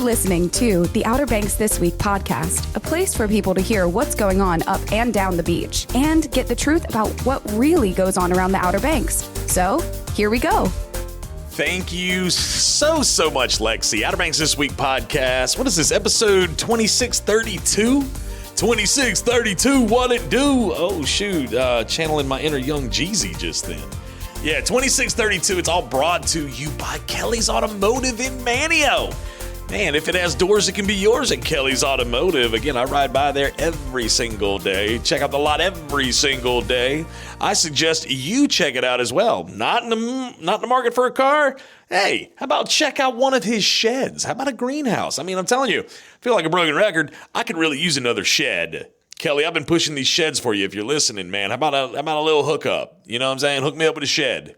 listening to the Outer Banks This Week podcast, a place for people to hear what's going on up and down the beach and get the truth about what really goes on around the Outer Banks. So, here we go. Thank you so much, Lexi. Outer Banks This Week podcast. What is this, episode 2632? 2632, what it do? Oh, shoot. Channeling my inner young Jeezy just then. Yeah, 2632. It's all brought to you by Kelly's Automotive in Manio. Man, if it has doors, it can be yours at Kelly's Automotive. Again, I ride by there every single day. Check out the lot every single day. I suggest you check it out as well. Not in the market for a car? Hey, how about check out one of his sheds? How about a greenhouse? I mean, I'm telling you, I feel like a broken record. I could really use another shed. Kelly, I've been pushing these sheds for you if you're listening, man. How about a little hookup? You know what I'm saying? Hook me up with a shed.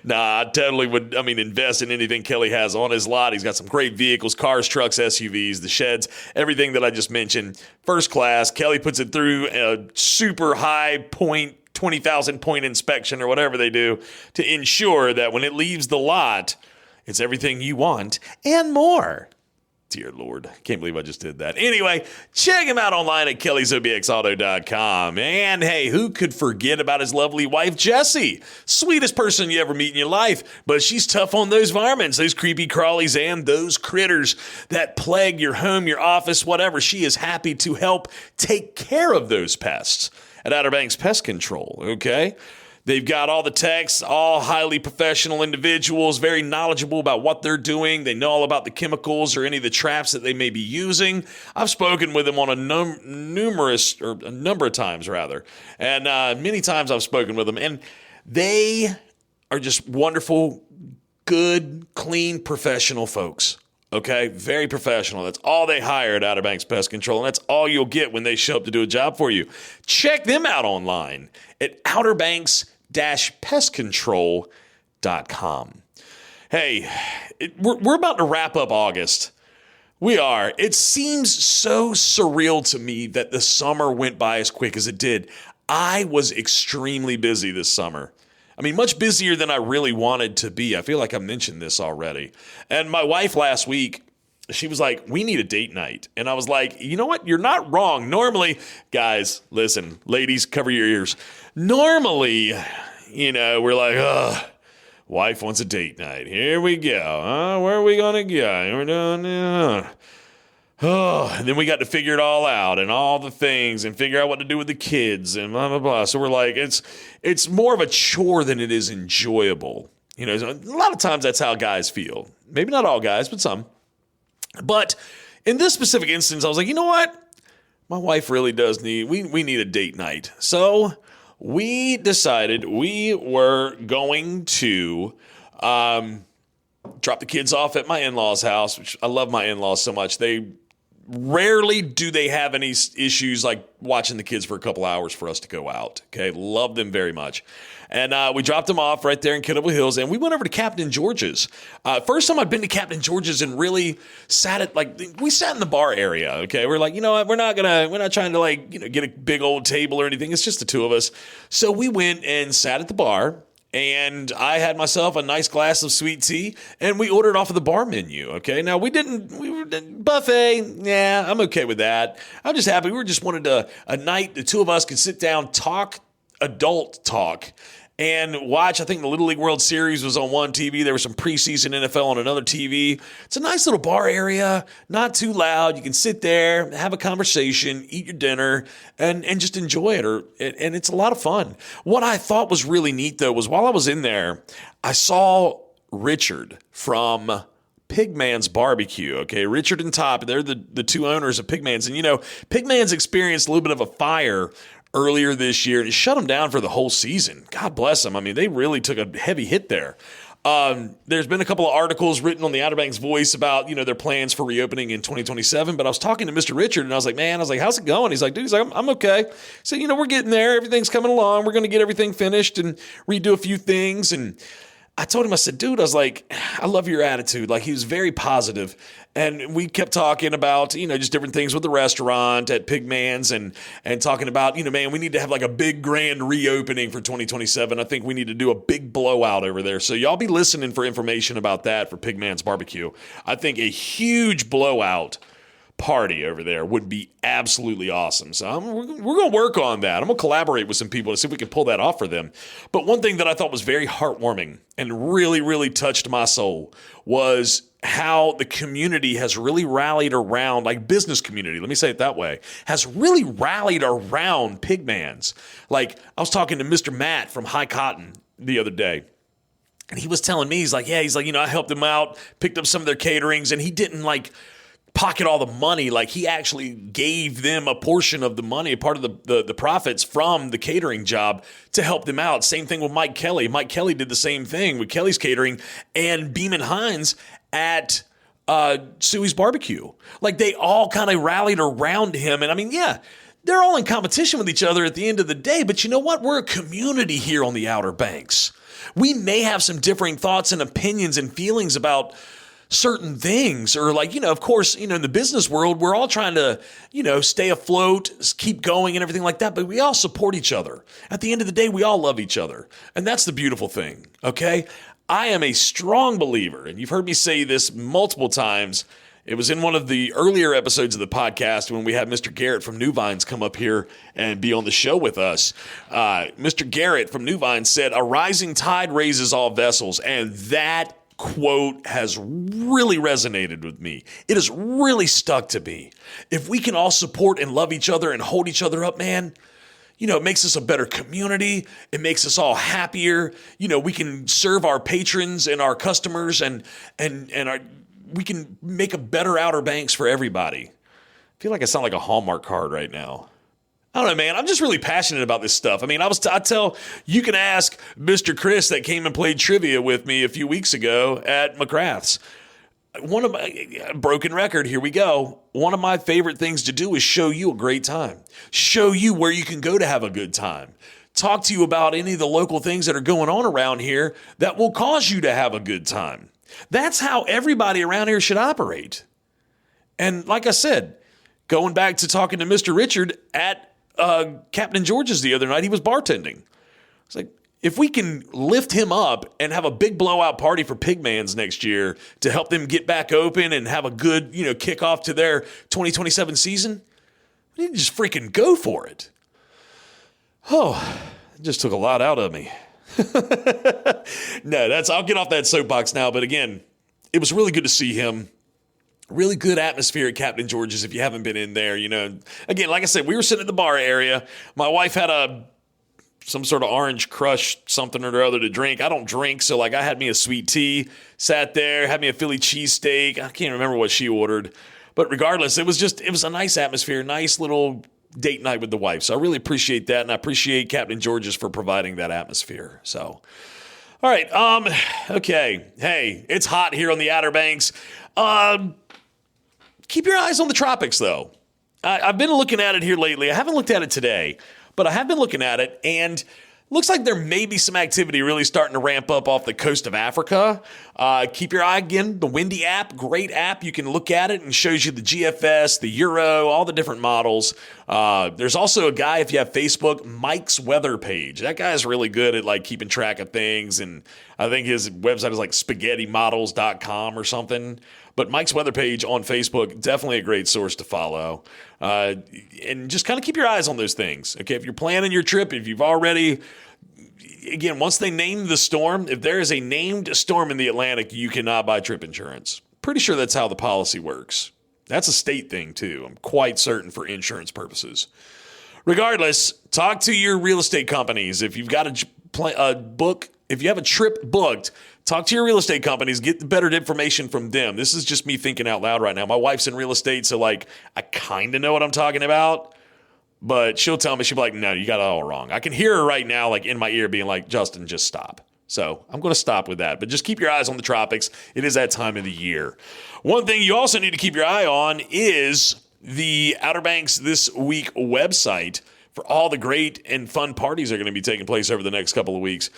Nah, I totally would, invest in anything Kelly has on his lot. He's got some great vehicles, cars, trucks, SUVs, the sheds, everything that I just mentioned. First class. Kelly puts it through a super high point, 20,000 point inspection or whatever they do to ensure that when it leaves the lot, it's everything you want and more. Dear Lord, can't believe I just did that. Anyway, check him out online at kellysobxauto.com. And hey, who could forget about his lovely wife, Jessie? Sweetest person you ever meet in your life, but she's tough on those varmints, those creepy crawlies, and those critters that plague your home, your office, whatever. She is happy to help take care of those pests at Outer Banks Pest Control, okay? They've got all the techs, all highly professional individuals, very knowledgeable about what they're doing. They know all about the chemicals or any of the traps that they may be using. I've spoken with them on a number of times, and many times I've spoken with them, and they are just wonderful, good, clean, professional folks. Okay, very professional. That's all they hire at Outer Banks Pest Control, and that's all you'll get when they show up to do a job for you. Check them out online at outerbanks-pestcontrol.com. Hey, we're about to wrap up August. We are. It seems so surreal to me that the summer went by as quick as it did. I was extremely busy this summer. Much busier than I really wanted to be. I feel like I mentioned this already. And my wife last week, she was like, we need a date night. And I was like, you know what? You're not wrong. Normally, guys, listen, ladies, cover your ears. Normally, we're like, wife wants a date night. Here we go. Where are we going to go? We're doing and then we got to figure it all out and all the things and figure out what to do with the kids and blah, blah, blah. So we're like, it's more of a chore than it is enjoyable. A lot of times that's how guys feel. Maybe not all guys, but some. But in this specific instance, I was like, you know what? My wife really does we need a date night. So we decided we were going to drop the kids off at my in-laws' house, which I love my in-laws so much. Rarely do they have any issues like watching the kids for a couple hours for us to go out. Okay, love them very much. And we dropped them off right there in Kidderville Hills, and we went over to Captain George's. First time I've been to Captain George's and really sat we sat in the bar area. Okay, we're like, you know what, we're not trying to get a big old table or anything. It's just the two of us. So we went and sat at the bar. And I had myself a nice glass of sweet tea, and we ordered off of the bar menu, okay? Now, we were buffet, yeah, I'm okay with that. I'm just happy. We just wanted a night the two of us could sit down, talk, adult talk, and watch. I think the Little League World Series was on one TV. There was some preseason NFL on another TV. It's a nice little bar area, not too loud. You can sit there, have a conversation, eat your dinner, and just enjoy it. And it's a lot of fun. What I thought was really neat, though, was while I was in there, I saw Richard from Pigman's Barbecue, okay? Richard and Top, they're the two owners of Pigman's. And, Pigman's experienced a little bit of a fire earlier this year, and it shut them down for the whole season. God bless them. They really took a heavy hit there. There's been a couple of articles written on the Outer Banks Voice about, their plans for reopening in 2027. But I was talking to Mr. Richard, and I was like, how's it going? He's like, I'm okay. So, we're getting there. Everything's coming along. We're going to get everything finished and redo a few things. And I told him, I said, dude, I was like, I love your attitude. Like, he was very positive. And we kept talking about, just different things with the restaurant at Pigman's and talking about, man, we need to have like a big grand reopening for 2027. I think we need to do a big blowout over there. So y'all be listening for information about that for Pigman's Barbecue. I think a huge blowout party over there would be absolutely awesome. So we're going to work on that. I'm going to collaborate with some people to see if we can pull that off for them. But one thing that I thought was very heartwarming and really, really touched my soul was how the community has really rallied around, like business community, let me say it that way, has really rallied around Pigman's. Like, I was talking to Mr. Matt from High Cotton the other day. And he was telling me, he's like, I helped him out, picked up some of their caterings, and he didn't pocket all the money. Like, he actually gave them a portion of the money, a part of the profits from the catering job to help them out. Same thing with Mike Kelly. Mike Kelly did the same thing with Kelly's Catering and Beeman Hines at Suey's Barbecue. Like, they all kind of rallied around him. And I mean, yeah, they're all in competition with each other at the end of the day. But you know what? We're a community here on the Outer Banks. We may have some differing thoughts and opinions and feelings about certain things, or of course, in the business world, we're all trying to, stay afloat, keep going and everything like that. But we all support each other. At the end of the day, we all love each other. And that's the beautiful thing. Okay. I am a strong believer, and you've heard me say this multiple times. It was in one of the earlier episodes of the podcast when we had Mr. Garrett from New Vines come up here and be on the show with us. Mr. Garrett from New Vines said, "A rising tide raises all vessels," and that quote has really resonated with me. It has really stuck to me. If we can all support and love each other and hold each other up, man, it makes us a better community. It makes us all happier. We can serve our patrons and our customers and we can make a better Outer Banks for everybody. I feel like I sound like a Hallmark card right now. I don't know, man. I'm just really passionate about this stuff. I mean, you can ask Mr. Chris that came and played trivia with me a few weeks ago at McGrath's. One of my broken record, here we go. One of my favorite things to do is show you a great time. Show you where you can go to have a good time. Talk to you about any of the local things that are going on around here that will cause you to have a good time. That's how everybody around here should operate. And like I said, going back to talking to Mr. Richard at Captain George's the other night, he was bartending. It's like, if we can lift him up and have a big blowout party for Pigman's next year to help them get back open and have a good, kickoff to their 2027 season, we need to just freaking go for it. Oh, it just took a lot out of me. No, I'll get off that soapbox now. But again, it was really good to see him. Really good atmosphere at Captain George's if you haven't been in there. Again, like I said, we were sitting at the bar area. My wife had some sort of orange crush, something or other to drink. I don't drink, so I had me a sweet tea, sat there, had me a Philly cheesesteak. I can't remember what she ordered. But regardless, it was a nice atmosphere, nice little date night with the wife. So I really appreciate that, and I appreciate Captain George's for providing that atmosphere. So, all right, okay. Hey, it's hot here on the Outer Banks. Keep your eyes on the tropics, though. I've been looking at it here lately. I haven't looked at it today, but I have been looking at it, and looks like there may be some activity really starting to ramp up off the coast of Africa. Keep your eye, again, the Windy app, great app. You can look at it and shows you the GFS, the Euro, all the different models. There's also a guy, if you have Facebook, Mike's weather page. That guy's really good at keeping track of things, and I think his website is spaghettimodels.com or something. But Mike's weather page on Facebook, definitely a great source to follow. And just kind of keep your eyes on those things. Okay, if you're planning your trip, if you've already, again, once they name the storm, if there is a named storm in the Atlantic, you cannot buy trip insurance. Pretty sure that's how the policy works. That's a state thing too. I'm quite certain for insurance purposes. Regardless, talk to your real estate companies. If you've got if you have a trip booked, talk to your real estate companies, get the better information from them. This is just me thinking out loud right now. My wife's in real estate, so I kind of know what I'm talking about, but she'll tell me, she'll be like, no, you got it all wrong. I can hear her right now, in my ear being like, Justin, just stop. So I'm going to stop with that, but just keep your eyes on the tropics. It is that time of the year. One thing you also need to keep your eye on is the Outer Banks This Week website for all the great and fun parties that are going to be taking place over the next couple of weeks.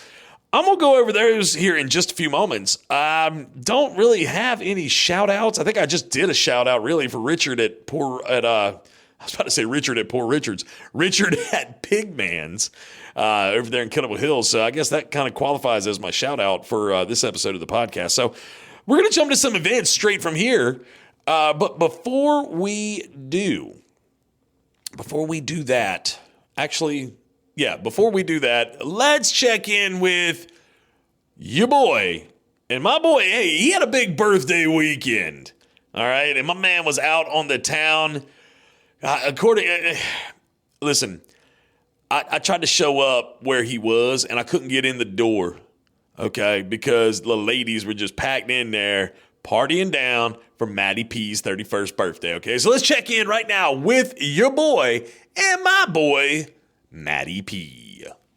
I'm going to go over those here in just a few moments. Don't really have any shout outs. I think I just did a shout out really for Richard at I was about to say Richard at Poor Richards. Richard at Pigman's over there in Kennable Hills. So I guess that kind of qualifies as my shout out for this episode of the podcast. So we're going to jump to some events straight from here. But before we do that, let's check in with your boy. And my boy, hey, he had a big birthday weekend. All right. And my man was out on the town. Listen, I tried to show up where he was and I couldn't get in the door. Okay. Because the ladies were just packed in there partying down for Matty P's 31st birthday. Okay. So let's check in right now with your boy and my boy, Matty P.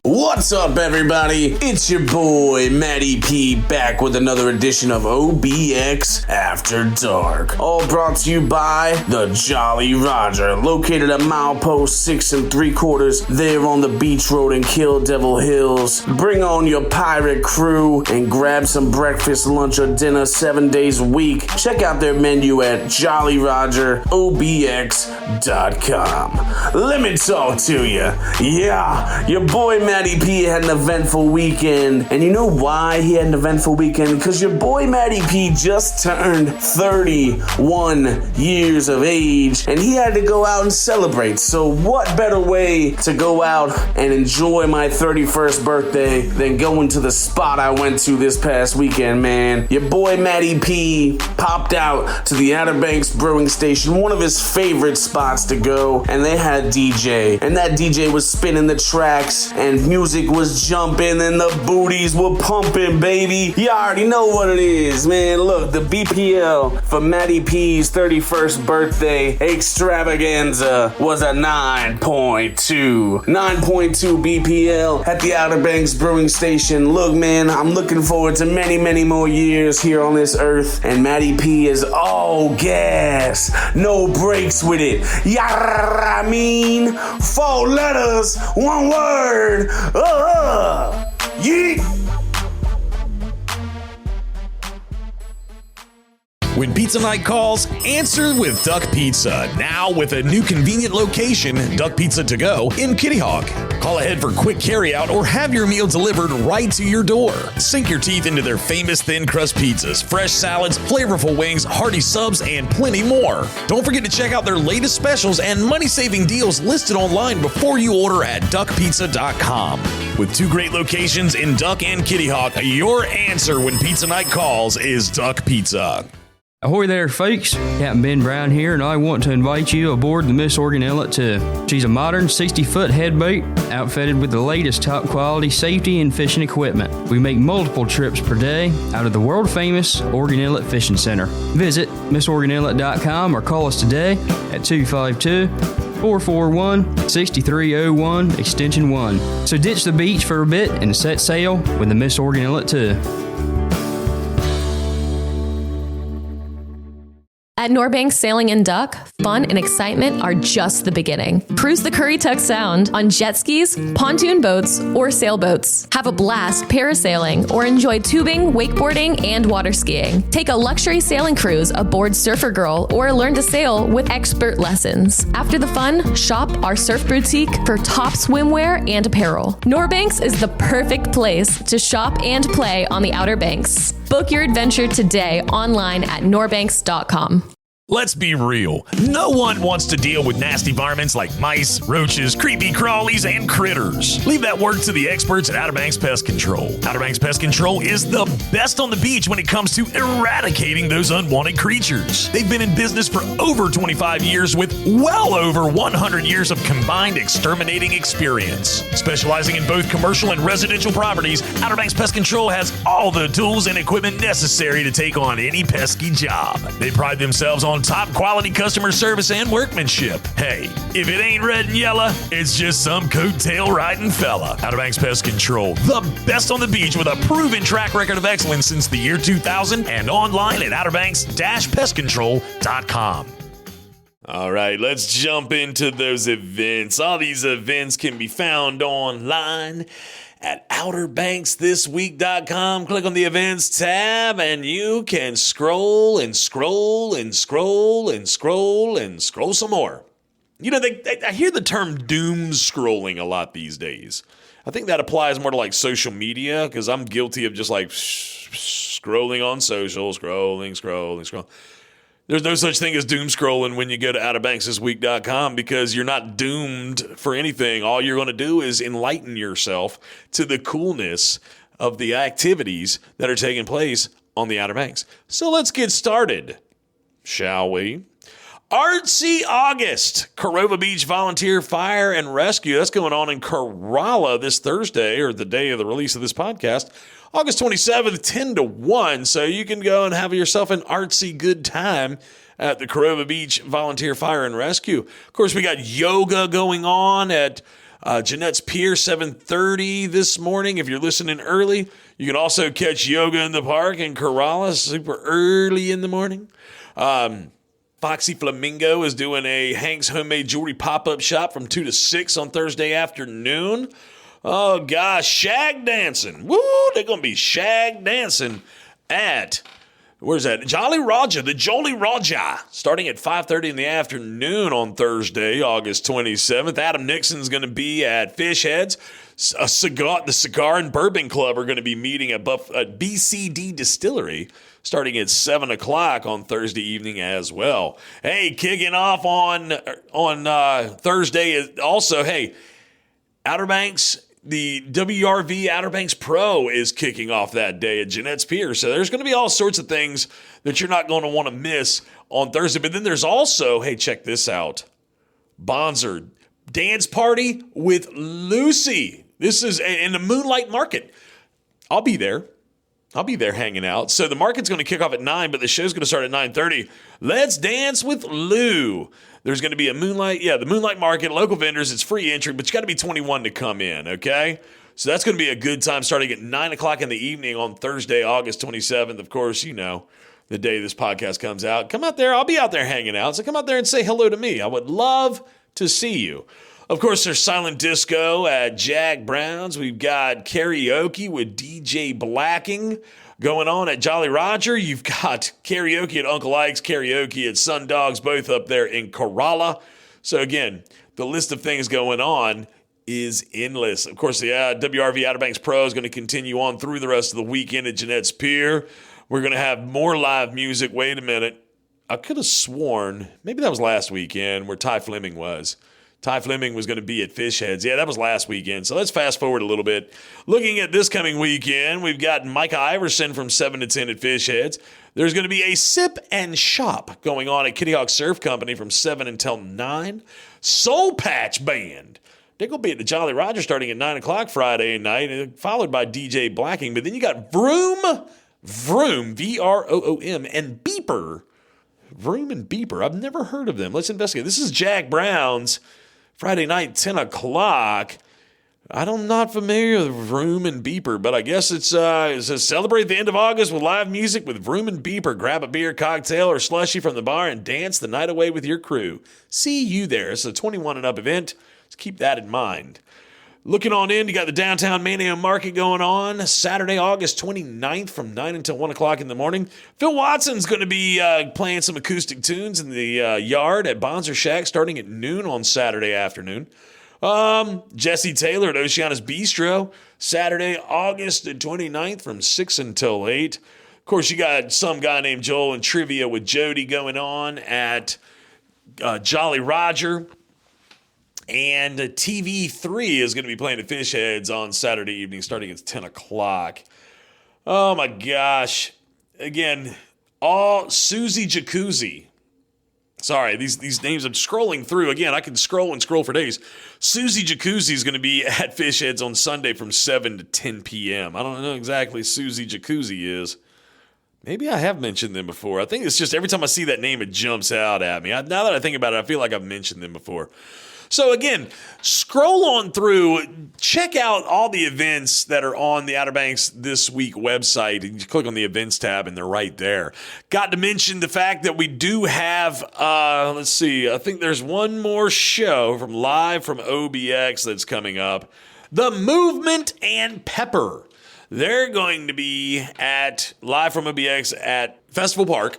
What's up, everybody? It's your boy, Matty P, back with another edition of OBX After Dark. All brought to you by the Jolly Roger, located at milepost 6 3/4 there on the beach road in Kill Devil Hills. Bring on your pirate crew and grab some breakfast, lunch, or dinner 7 days a week. Check out their menu at JollyRogerOBX.com. Let me talk to you. Yeah, your boy Matty P had an eventful weekend. And you know why he had an eventful weekend? Because your boy Matty P just turned 31 years of age and he had to go out and celebrate. So what better way to go out and enjoy my 31st birthday than going to the spot I went to this past weekend, man. Your boy Matty P popped out to the Outer Banks Brewing Station, one of his favorite spots to go, and they had a DJ. And that DJ was spinning the tracks and music was jumping and the booties were pumping, baby. You already know what it is, man. Look, the BPL for Matty P's 31st birthday extravaganza was a 9.2. 9.2 BPL at the Outer Banks Brewing Station. Look, man, I'm looking forward to many, many more years here on this earth, and Matty P is all gas, no breaks with it. I mean, 4 letters, 1 word. Yeet. When pizza night calls, answer with Duck Pizza. Now with a new convenient location, Duck Pizza to go in Kitty Hawk. Call ahead for quick carryout or have your meal delivered right to your door. Sink your teeth into their famous thin crust pizzas, fresh salads, flavorful wings, hearty subs, and plenty more. Don't forget to check out their latest specials and money-saving deals listed online before you order at duckpizza.com. With 2 great locations in Duck and Kitty Hawk, your answer when pizza night calls is Duck Pizza. Ahoy there, folks. Captain Ben Brown here, and I want to invite you aboard the Miss Organella 2. She's a modern 60-foot headboat outfitted with the latest top-quality safety and fishing equipment. We make multiple trips per day out of the world-famous Organella Fishing Center. Visit missorganella.com or call us today at 252-441-6301, extension 1. So ditch the beach for a bit and set sail with the Miss Organella 2. At Norbanks Sailing and Duck, fun and excitement are just the beginning. Cruise the Currituck Sound on jet skis, pontoon boats, or sailboats. Have a blast parasailing or enjoy tubing, wakeboarding, and water skiing. Take a luxury sailing cruise aboard Surfer Girl or learn to sail with expert lessons. After the fun, shop our surf boutique for top swimwear and apparel. Norbanks is the perfect place to shop and play on the Outer Banks. Book your adventure today online at norbanks.com. Let's be real. No one wants to deal with nasty varmints like mice, roaches, creepy crawlies, and critters. Leave that work to the experts at Outer Banks Pest Control. Outer Banks Pest Control is the best on the beach when it comes to eradicating those unwanted creatures. They've been in business for over 25 years with well over 100 years of combined exterminating experience. Specializing in both commercial and residential properties, Outer Banks Pest Control has all the tools and equipment necessary to take on any pesky job. They pride themselves on top quality customer service and workmanship. Hey, if it ain't red and yellow, it's just some coattail riding fella. Outer Banks Pest Control, the best on the beach with a proven track record of excellence since the year 2000 and online at outerbanks-pestcontrol.com. All right, let's jump into those events. All these events can be found online at OuterBanksThisWeek.com. Click on the events tab and you can scroll and scroll and scroll and scroll and scroll some more. You know, I hear the term doom scrolling a lot these days. I think that applies more to like social media because I'm guilty of just like scrolling on social, scrolling. There's no such thing as doom scrolling when you go to OuterBanksThisWeek.com because you're not doomed for anything. All you're going to do is enlighten yourself to the coolness of the activities that are taking place on the Outer Banks. So let's get started, shall we? Artsy August, Corova Beach Volunteer Fire and Rescue. That's going on in Corolla this Thursday, or the day of the release of this podcast, August 27th, 10 to 1. So you can go and have yourself an artsy good time at the Corova Beach Volunteer Fire and Rescue. Of course, we got yoga going on at Jeanette's Pier, 7:30 this morning. If you're listening early, you can also catch yoga in the park in Corolla super early in the morning. Foxy Flamingo is doing a Hank's Homemade Jewelry pop-up shop from 2 to 6 on Thursday afternoon. Oh, gosh, shag dancing. Woo, they're going to be shag dancing at, where's that? Jolly Roger, the Jolly Roger, starting at 5:30 in the afternoon on Thursday, August 27th. Adam Nixon's going to be at Fish Heads. The Cigar and Bourbon Club are going to be meeting at BCD Distillery starting at 7 o'clock on Thursday evening as well. Hey, kicking off on Thursday also, hey, Outer Banks, the WRV Outer Banks Pro is kicking off that day at Jeanette's Pier. So there's going to be all sorts of things that you're not going to want to miss on Thursday. But then there's also, hey, check this out, Bonzer Dance Party with Lucy. This is in the Moonlight Market. I'll be there hanging out. So the market's going to kick off at 9, but the show's going to start at 9:30. Let's dance with Lou. There's going to be the Moonlight Market, local vendors. It's free entry, but you got to be 21 to come in, okay? So that's going to be a good time starting at 9 o'clock in the evening on Thursday, August 27th. Of course, you know, the day this podcast comes out. Come out there. I'll be out there hanging out. So come out there and say hello to me. I would love to see you. Of course, there's silent disco at Jack Brown's. We've got karaoke with DJ Blacking going on at Jolly Roger. You've got karaoke at Uncle Ike's, karaoke at Sundogs, both up there in Corolla. So again, the list of things going on is endless. Of course, the WRV Outer Banks Pro is going to continue on through the rest of the weekend at Jeanette's Pier. We're going to have more live music. Wait a minute. I could have sworn, maybe that was last weekend where Ty Fleming was. Ty Fleming was going to be at Fish Heads. Yeah, that was last weekend. So let's fast forward a little bit. Looking at this coming weekend, we've got Micah Iverson from 7 to 10 at Fish Heads. There's going to be a sip and shop going on at Kitty Hawk Surf Company from 7 until 9. Soul Patch Band. They're going to be at the Jolly Roger starting at 9 o'clock Friday night, followed by DJ Blacking. But then you got Vroom, V-R-O-O-M, and Beeper. Vroom and Beeper. I've never heard of them. Let's investigate. This is Jack Brown's Friday night, 10 o'clock. I'm not familiar with Vroom and Beeper, but I guess it says celebrate the end of August with live music with Vroom and Beeper. Grab a beer, cocktail, or slushie from the bar and dance the night away with your crew. See you there. It's a 21 and up event. Just keep that in mind. Looking on in, you got the Downtown Mania Market going on Saturday, August 29th from 9 until 1 o'clock in the morning. Phil Watson's going to be playing some acoustic tunes in the yard at Bonzer Shack starting at noon on Saturday afternoon. Jesse Taylor at Oceana's Bistro Saturday, August 29th from 6 until 8. Of course, you got some guy named Joel and Trivia with Jody going on at Jolly Roger. And TV3 is going to be playing at Fish Heads on Saturday evening starting at 10 o'clock. Oh, my gosh. Again, all Susie Jacuzzi. Sorry, these names I'm scrolling through. Again, I can scroll and scroll for days. Susie Jacuzzi is going to be at Fish Heads on Sunday from 7 to 10 p.m. I don't know exactly Susie Jacuzzi is. Maybe I have mentioned them before. I think it's just every time I see that name, it jumps out at me. Now that I think about it, I feel like I've mentioned them before. So again, scroll on through, check out all the events that are on the Outer Banks This Week website. And you click on the events tab and they're right there. Got to mention the fact that we do have, let's see, I think there's one more show live from OBX that's coming up The Movement and Pepper. They're going to be at live from OBX at Festival Park.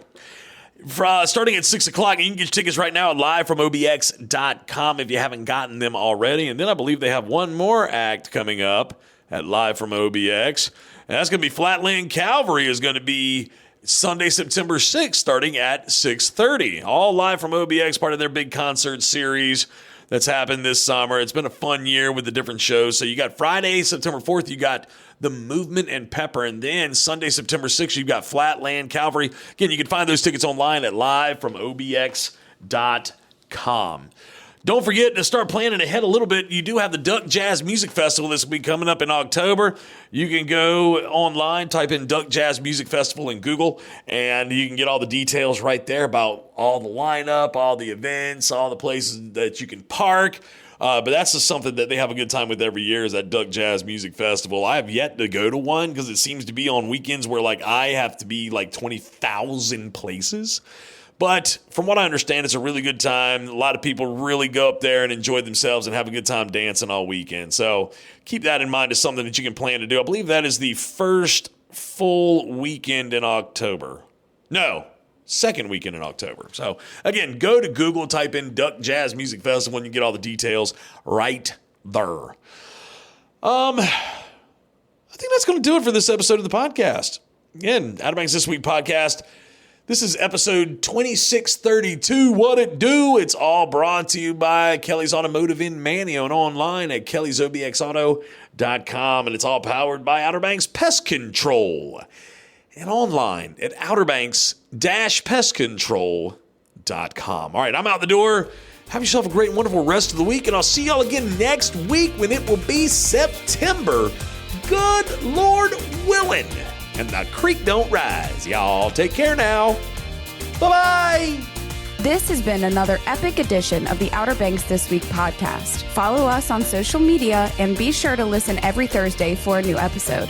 Starting at 6 o'clock. You can get your tickets right now at livefromobx.com if you haven't gotten them already. And then I believe they have one more act coming up at Live from OBX. And that's going to be Flatland Calvary is going to be Sunday, September 6th, starting at 6:30. All live from OBX, part of their big concert series that's happened this summer. It's been a fun year with the different shows. So you got Friday, September 4th, you got The Movement and Pepper. And then Sunday, September 6th, you've got Flatland Calvary. Again, you can find those tickets online at livefromobx.com. Don't forget to start planning ahead a little bit. You do have the Duck Jazz Music Festival this week coming up in October. You can go online, type in Duck Jazz Music Festival in Google, and you can get all the details right there about all the lineup, all the events, all the places that you can park. But that's just something that they have a good time with every year is that Duck Jazz Music Festival. I have yet to go to one because it seems to be on weekends where like I have to be like 20,000 places. But from what I understand, it's a really good time. A lot of people really go up there and enjoy themselves and have a good time dancing all weekend. So keep that in mind as something that you can plan to do. I believe that is the first full weekend in October. No, second weekend in October. So again, go to Google, type in Duck Jazz Music Festival, and you get all the details right there. I think that's going to do it for this episode of the podcast. Again, Outer Banks This Week podcast. This is episode 2632. What it do? It's all brought to you by Kelly's Automotive in Manio and online at kellysobxauto.com. And it's all powered by Outer Banks Pest Control and online at outerbanks-pestcontrol.com. All right, I'm out the door. Have yourself a great and wonderful rest of the week, and I'll see y'all again next week when it will be September. Good Lord willing. And the creek don't rise. Y'all take care now. Bye-bye. This has been another epic edition of the Outer Banks This Week podcast. Follow us on social media and be sure to listen every Thursday for a new episode.